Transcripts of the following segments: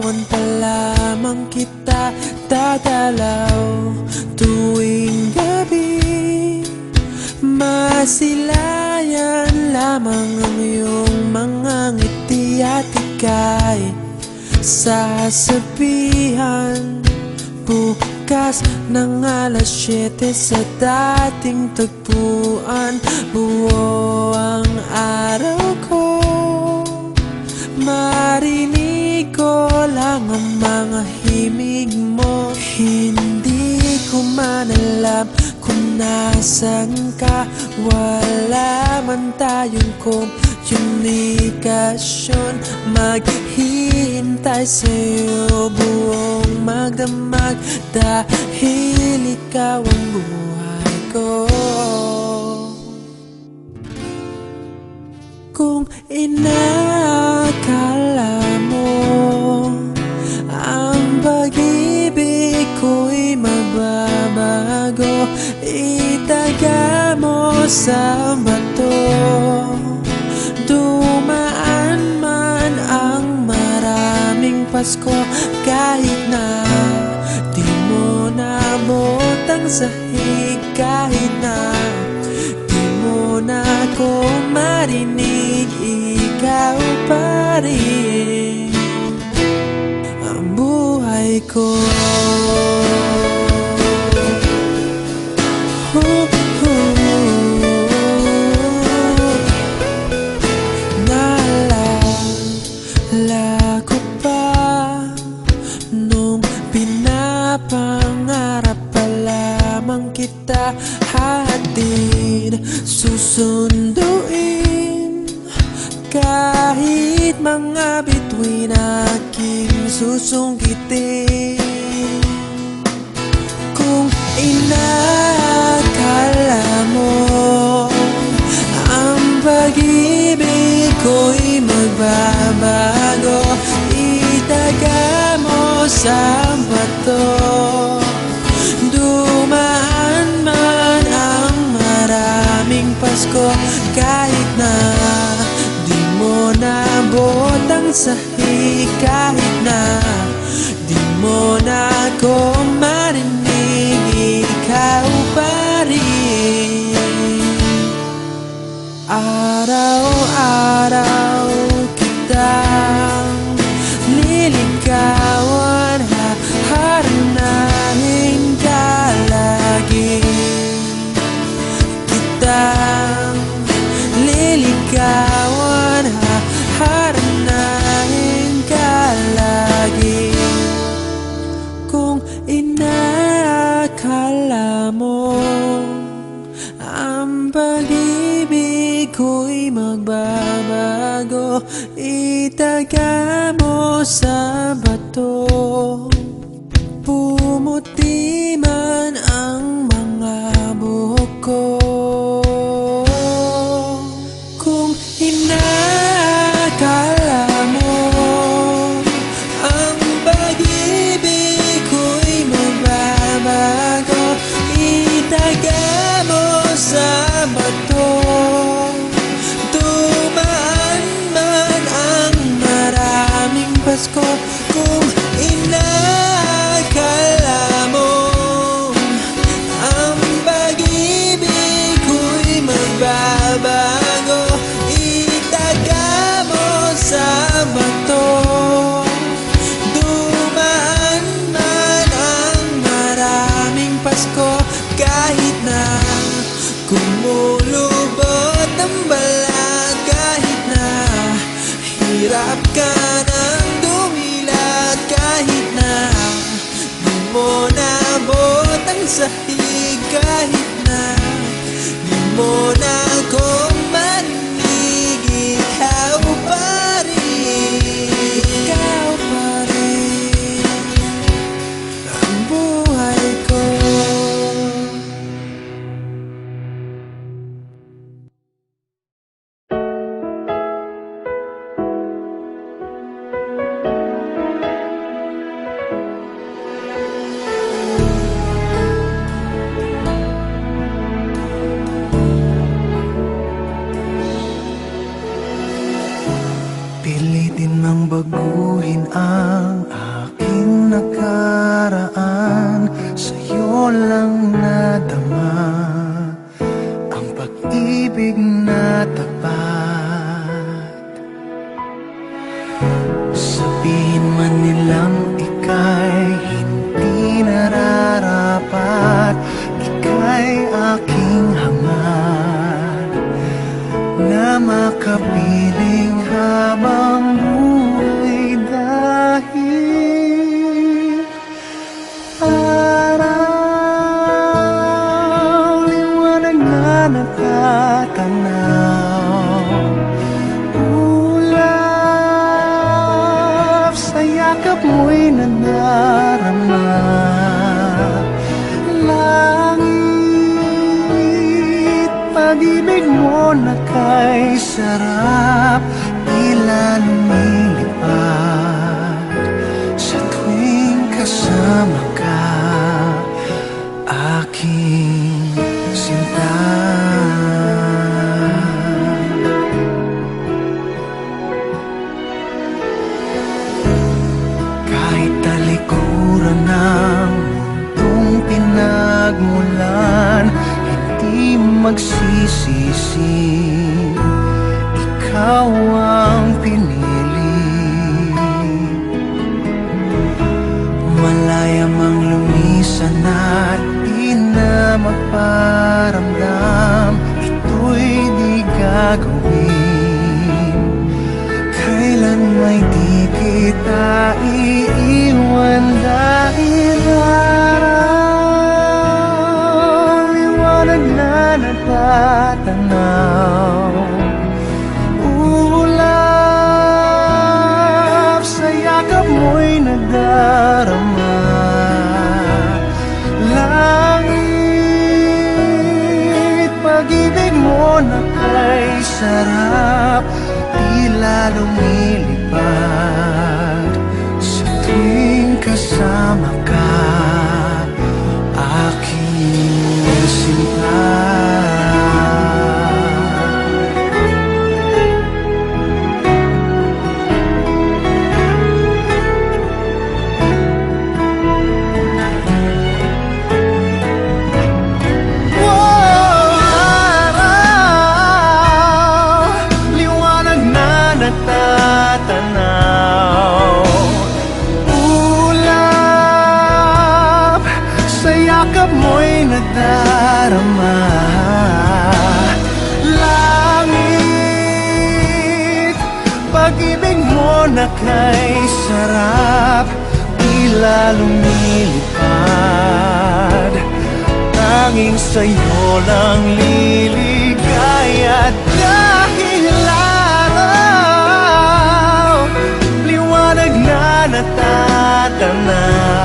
Samanta lamang kita dadalaw tuwing gabi. Masilayan lamang ang iyong mga ngiti at ika'y sasabihan bukas ng alas 7 sa dating tagpuan. Buo ang araw ko, marinig ko lang ang mga himig mo. Hindi ko man alam kung nasan ka, wala man tayong komunikasyon. Maghihintay sa'yo buong magdamag dahil ikaw ang buhay ko. Kung inakala mo ang pag-ibig ko'y magbabago, itaga mo sa bato. Dumaan man ang maraming Pasko, kahit na di mo nabot ang sahig, kahit na di mo na ako marinig, ikaw pa rin ang buhay ko. Naalala ko pa nung pinapangarap pa lamang kita, hatid susunduin kahit mga bituin aking susungkitin. Kung inakala mo ang pag-ibig ko'y magbabago, itaga mo sa bato. Dumaan man ang maraming Pasko, kahit na di mo nabot ang sahig, kahit na di mo na ako marinig, ikaw pa rin. Araw-araw kitang liligawan, haharanahin ka lagi. Kitang liligawan, haharanahin ka lagi. Kung inakala mo ang pag-ibig ko'y magbabago, itaga mo sa bato. Pumuti man ang mga buhok ko. Kung inakala mo ang pag-ibig ko'y magbabago, itaga mo sa bato. Dumaan man ang maraming Pasko, kung inakala mo ang pag-ibig ko'y magbabago, itaga mo sa bato. Dumaan man ang maraming Pasko, kahit na kumulubot ang balat, kahit na hirap ka ng dumilat, kahit na di mo nabot ang sahig, kahit na di mo na ako marinig, ikaw pa rin, ikaw pa rin ang buhay ko. yakap mo'y nadarama. Langit, pag-ibig mo na kay sarap, tila lumilipad sa tuwing kasama ka, aking sinta. Kahit talikuran ng mundong pinagmulan, hindi magsisisi, ikaw ang pinili. Malaya mang lumisan at di na magparamdam, ito'y di gagawin. Kailan may di kita iiwan dahil araw, liwanag na natatanaw. Ulap sa yakap mo'y nadarama. Langit, pag-ibig mo na kay sarap, tila lumilipad sa tuwing kasama ka, aking sinta. Yakap mo'y nadarama. Langit, pag-ibig mo na kay sarap, tila lumilipad. Tanging sa'yo lang liligaya dahil araw, liwanag na natatanaw.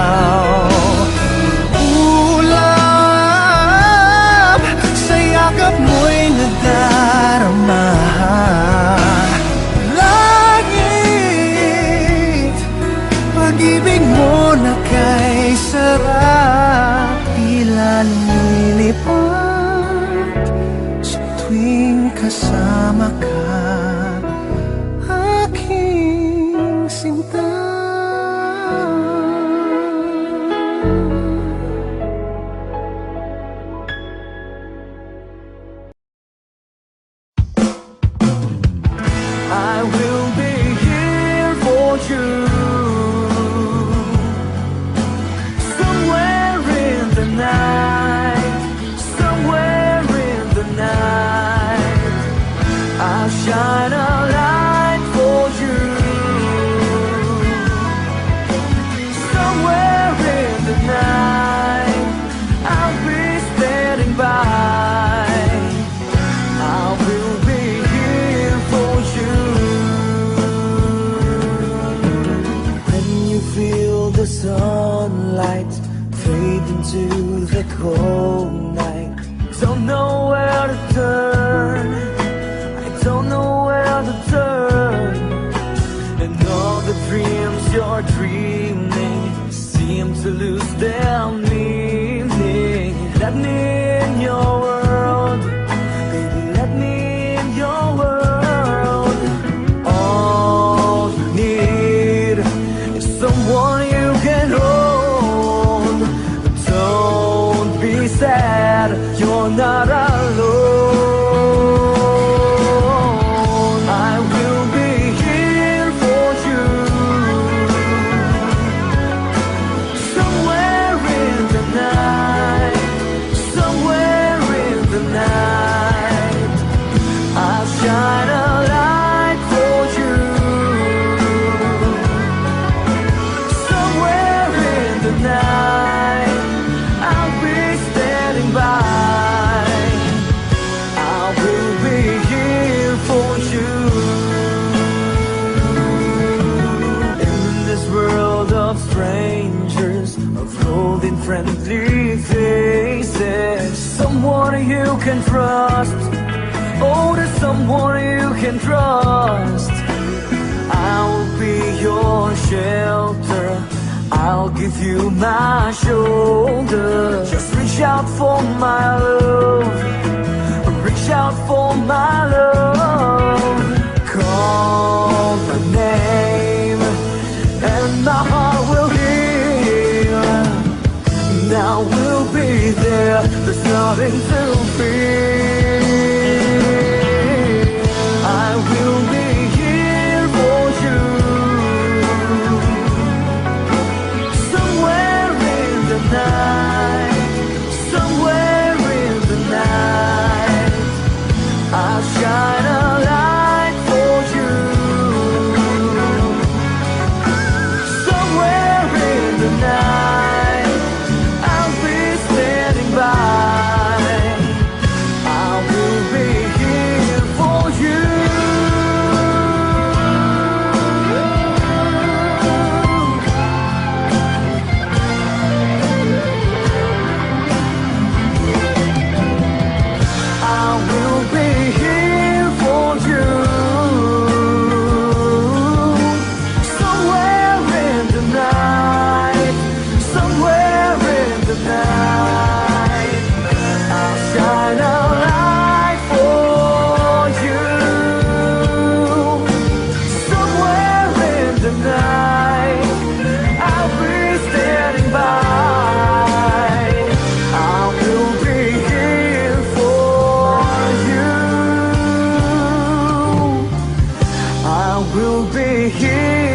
Yakap mo'y nadarama. Langit, pag-ibig mo na kay sarap, tila lumilipad sa tuwing kasama ka, aking sinta. I will be here for you, somewhere in the night, somewhere in the night. I'll shine a light for you, somewhere in the night. I'll be standing by. I will be here for you. When you feel the sunlight fade into the cold night, don't know where to turn, I don't know where to turn. And all the dreams you're dreaming seem to lose their meaning. Let me in your world, baby, let me in your world. All you need is someone you can hold. Don't be sad, you're not alone. I will be here for you, somewhere in the night, somewhere in the night. I'll shine a light for you, of strangers, of holding friendly faces. Someone you can trust. Oh, there's someone you can trust. I'll be your shelter, I'll give you my shoulder. Just reach out for my love, reach out for my love. Call my name and my heart will heal. Now we'll be there, there's nothing to fear. I will be here for you. Somewhere in the night, somewhere in the night, I'll shine a light for you. Somewhere in the night, I'll be standing by. I will be here for you. I will be here for you. Somewhere in the night, somewhere in the night, I'll shine a light for you. Somewhere in the night, I'll be standing by. I will be here for you. I will be here